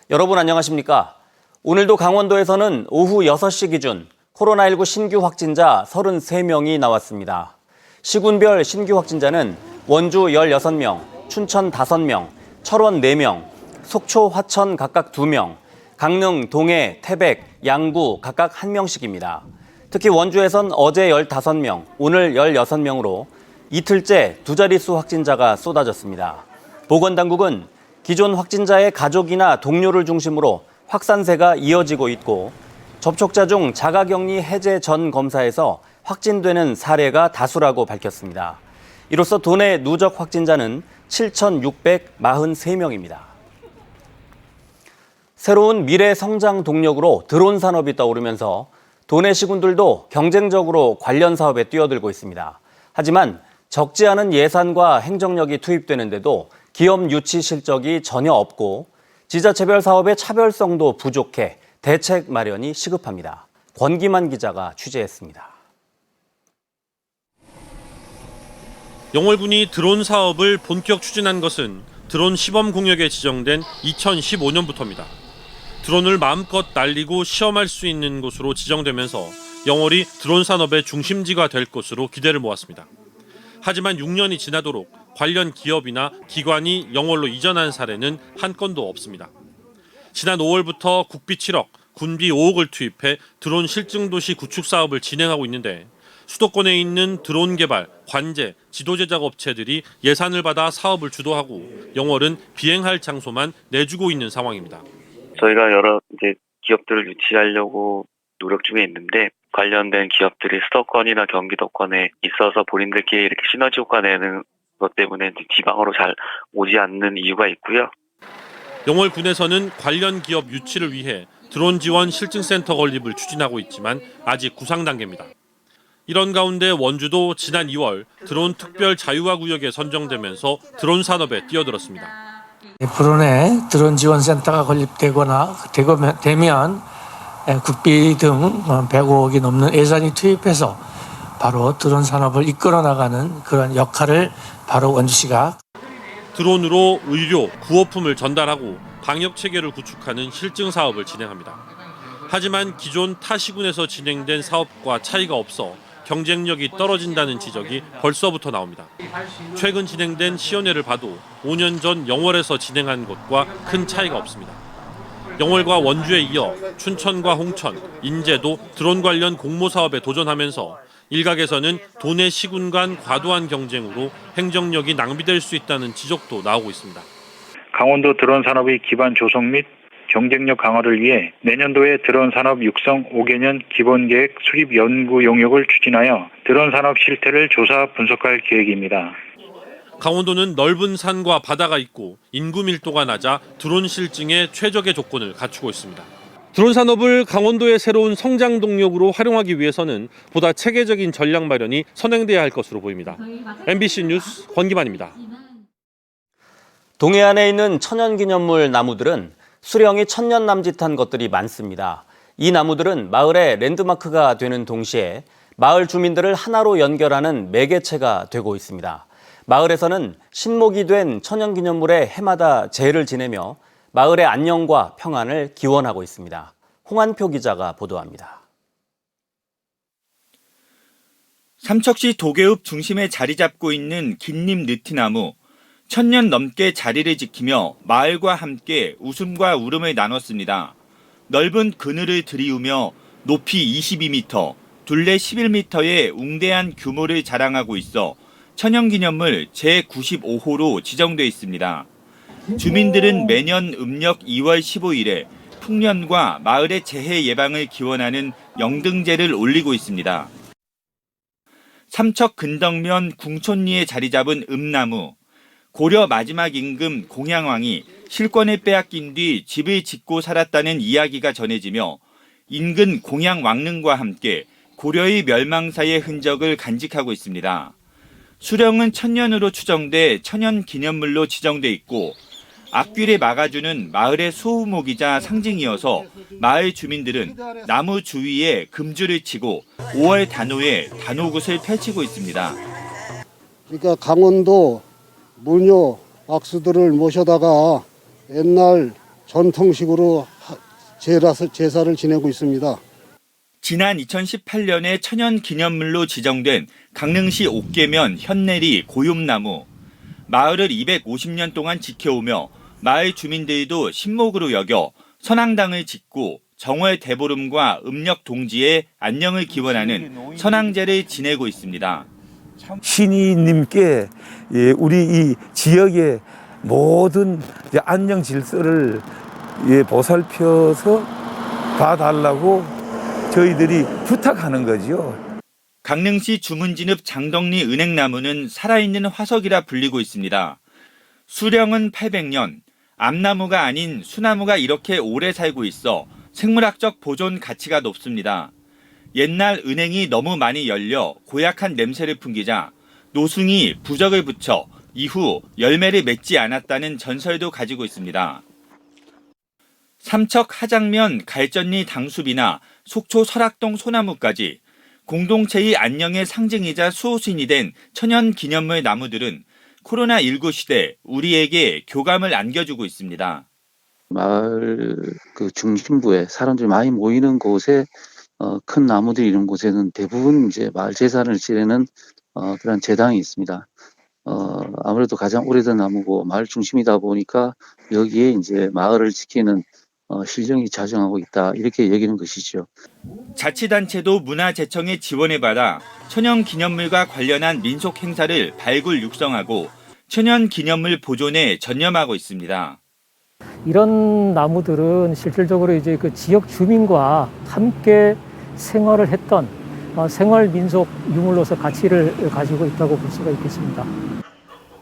여러분 안녕하십니까? 오늘도 강원도에서는 오후 6시 기준 코로나19 신규 확진자 33명이 나왔습니다. 시군별 신규 확진자는 원주 16명, 춘천 5명, 철원 4명, 속초, 화천 각각 2명, 강릉, 동해, 태백, 양구 각각 1명씩입니다. 특히 원주에선 어제 15명, 오늘 16명으로 이틀째 두 자릿수 확진자가 쏟아졌습니다. 보건당국은 기존 확진자의 가족이나 동료를 중심으로 확산세가 이어지고 있고 접촉자 중 자가격리 해제 전 검사에서 확진되는 사례가 다수라고 밝혔습니다. 이로써 도내 누적 확진자는 7,643명입니다. 새로운 미래 성장 동력으로 드론 산업이 떠오르면서 도내 시군들도 경쟁적으로 관련 사업에 뛰어들고 있습니다. 하지만 적지 않은 예산과 행정력이 투입되는데도 기업 유치 실적이 전혀 없고 지자체별 사업의 차별성도 부족해 대책 마련이 시급합니다. 권기만 기자가 취재했습니다. 영월군이 드론 사업을 본격 추진한 것은 드론 시범 공역에 지정된 2015년부터입니다. 드론을 마음껏 날리고 시험할 수 있는 곳으로 지정되면서 영월이 드론 산업의 중심지가 될 것으로 기대를 모았습니다. 하지만 6년이 지나도록 관련 기업이나 기관이 영월로 이전한 사례는 한 건도 없습니다. 지난 5월부터 국비 7억, 군비 5억을 투입해 드론 실증도시 구축 사업을 진행하고 있는데 수도권에 있는 드론 개발, 관제, 지도 제작 업체들이 예산을 받아 사업을 주도하고 영월은 비행할 장소만 내주고 있는 상황입니다. 저희가 여러 기업들을 유치하려고 노력 중에 있는데 관련된 기업들이 수도권이나 경기도권에 있어서 본인들끼리 이렇게 시너지 효과 내는 것 때문에 지방으로 잘 오지 않는 이유가 있고요. 영월군에서는 관련 기업 유치를 위해 드론 지원 실증센터 건립을 추진하고 있지만 아직 구상 단계입니다. 이런 가운데 원주도 지난 2월 드론 특별 자유화 구역에 선정되면서 드론 산업에 뛰어들었습니다. 앞으로 내 드론 지원 센터가 되면 국비 등 105억이 넘는 예산이 투입해서 바로 드론 산업을 이끌어 나가는 그런 역할을 바로 원주시가 드론으로 의료, 구호품을 전달하고 방역 체계를 구축하는 실증 사업을 진행합니다. 하지만 기존 타 시군에서 진행된 사업과 차이가 없어 경쟁력이 떨어진다는 지적이 벌써부터 나옵니다. 최근 진행된 시연회를 봐도 5년 전 영월에서 진행한 것과 큰 차이가 없습니다. 영월과 원주에 이어 춘천과 홍천, 인제도 드론 관련 공모 사업에 도전하면서 일각에서는 도내 시군 간 과도한 경쟁으로 행정력이 낭비될 수 있다는 지적도 나오고 있습니다. 강원도 드론 산업의 기반 조성 및 경쟁력 강화를 위해 내년도에 드론 산업 육성 5개년 기본계획 수립 연구 용역을 추진하여 드론 산업 실태를 조사 분석할 계획입니다. 강원도는 넓은 산과 바다가 있고 인구 밀도가 낮아 드론 실증에 최적의 조건을 갖추고 있습니다. 드론 산업을 강원도의 새로운 성장 동력으로 활용하기 위해서는 보다 체계적인 전략 마련이 선행돼야 할 것으로 보입니다. MBC 뉴스 권기만입니다. 동해안에 있는 천연기념물 나무들은 수령이 1000년 남짓한 것들이 많습니다. 이 나무들은 마을의 랜드마크가 되는 동시에 마을 주민들을 하나로 연결하는 매개체가 되고 있습니다. 마을에서는 신목이 된 천연기념물에 해마다 제를 지내며 마을의 안녕과 평안을 기원하고 있습니다. 홍한표 기자가 보도합니다. 삼척시 도계읍 중심에 자리 잡고 있는 긴림 느티나무. 1000년 넘게 자리를 지키며 마을과 함께 웃음과 울음을 나눴습니다. 넓은 그늘을 들이우며 높이 22m, 둘레 11m의 웅대한 규모를 자랑하고 있어 천연기념물 제95호로 지정돼 있습니다. 주민들은 매년 음력 2월 15일에 풍년과 마을의 재해 예방을 기원하는 영등제를 올리고 있습니다. 삼척 근덕면 궁촌리에 자리 잡은 음나무. 고려 마지막 임금 공양왕이 실권을 빼앗긴 뒤 집을 짓고 살았다는 이야기가 전해지며 인근 공양왕릉과 함께 고려의 멸망사의 흔적을 간직하고 있습니다. 수령은 1000년으로 추정돼 천연기념물로 지정돼 있고 앞길을 막아주는 마을의 소우목이자 상징이어서 마을 주민들은 나무 주위에 금줄을 치고 5월 단오에 단오굿을 펼치고 있습니다. 그러니까 강원도 무녀 박수들을 모셔다가 옛날 전통식으로 제사를 지내고 있습니다. 지난 2018년에 천연기념물로 지정된 강릉시 옥계면 현내리 고욤나무. 마을을 250년 동안 지켜오며 마을 주민들도 신목으로 여겨 선앙당을 짓고 정월 대보름과 음력 동지의 안녕을 기원하는 선앙제를 지내고 있습니다. 신이님께 우리 이 지역의 모든 안녕 질서를 보살펴서 봐달라고 저희들이 부탁하는 거죠. 강릉시 주문진읍 장덕리 은행나무는 살아있는 화석이라 불리고 있습니다. 수령은 800년, 암나무가 아닌 수나무가 이렇게 오래 살고 있어 생물학적 보존 가치가 높습니다. 옛날 은행이 너무 많이 열려 고약한 냄새를 풍기자 노승이 부적을 붙여 이후 열매를 맺지 않았다는 전설도 가지고 있습니다. 삼척 하장면 갈전리 당숲이나 속초 설악동 소나무까지 공동체의 안녕의 상징이자 수호신이 된 천연기념물 나무들은 코로나19 시대 우리에게 교감을 안겨주고 있습니다. 마을 그 중심부에 사람들이 많이 모이는 곳에 큰 나무들이 이런 곳에는 대부분 이제 마을 재산을 지내는 그런 재당이 있습니다. 아무래도 가장 오래된 나무고 마을 중심이다 보니까 여기에 이제 마을을 지키는 실정이 자정하고 있다 이렇게 여기는 것이죠. 자치단체도 문화재청의 지원을 받아 천연기념물과 관련한 민속 행사를 발굴 육성하고 천연기념물 보존에 전념하고 있습니다. 이런 나무들은 실질적으로 이제 그 지역 주민과 함께 생활을 했던 생활 민속 유물로서 가치를 가지고 있다고 볼 수가 있겠습니다.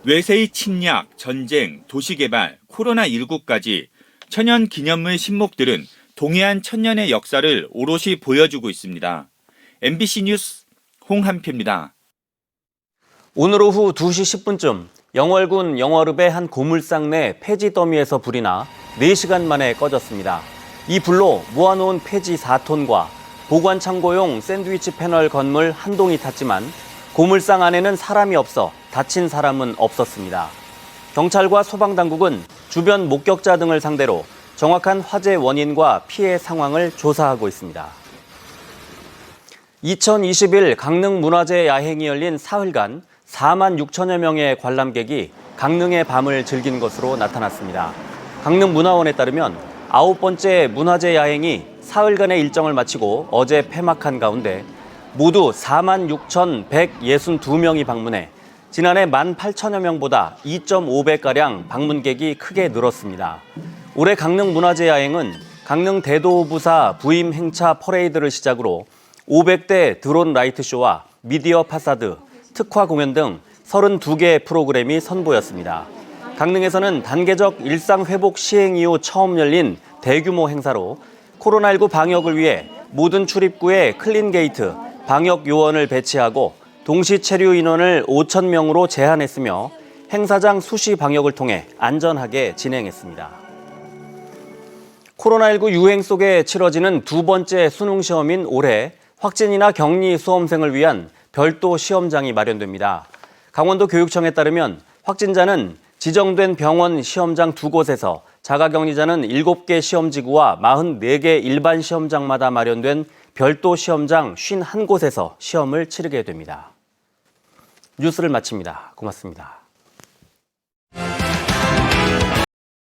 외세의 침략, 전쟁, 도시개발, 코로나19까지 천연기념물 신목들은 동해안 천년의 역사를 오롯이 보여주고 있습니다. MBC 뉴스 홍한표입니다. 오늘 오후 2시 10분쯤 영월군 영월읍의 한 고물상 내 폐지 더미에서 불이 나 4시간 만에 꺼졌습니다. 이 불로 모아놓은 폐지 4톤과 보관 창고용 샌드위치 패널 건물 한 동이 탔지만 고물상 안에는 사람이 없어 다친 사람은 없었습니다. 경찰과 소방당국은 주변 목격자 등을 상대로 정확한 화재 원인과 피해 상황을 조사하고 있습니다. 2021 강릉 문화재 야행이 열린 사흘간 4만 6천여 명의 관람객이 강릉의 밤을 즐긴 것으로 나타났습니다. 강릉문화원에 따르면 9번째 문화재 야행이 사흘간의 일정을 마치고 어제 폐막한 가운데 모두 4만 6,162명이 방문해 지난해 1만 8천여 명보다 2.5배가량 방문객이 크게 늘었습니다. 올해 강릉 문화재 야행은 강릉 대도부사 부임 행차 퍼레이드를 시작으로 500대 드론 라이트쇼와 미디어 파사드, 특화 공연 등 32개 프로그램이 선보였습니다. 강릉에서는 단계적 일상 회복 시행 이후 처음 열린 대규모 행사로 코로나19 방역을 위해 모든 출입구에 클린 게이트, 방역 요원을 배치하고 동시 체류 인원을 5,000명으로 제한했으며 행사장 수시 방역을 통해 안전하게 진행했습니다. 코로나19 유행 속에 치러지는 두 번째 수능 시험인 올해 확진이나 격리 수험생을 위한 별도 시험장이 마련됩니다. 강원도 교육청에 따르면 확진자는 지정된 병원 시험장 2곳에서 자가격리자는 7개 시험지구와 44개 일반 시험장마다 마련된 별도 시험장 51곳에서 시험을 치르게 됩니다. 뉴스를 마칩니다. 고맙습니다.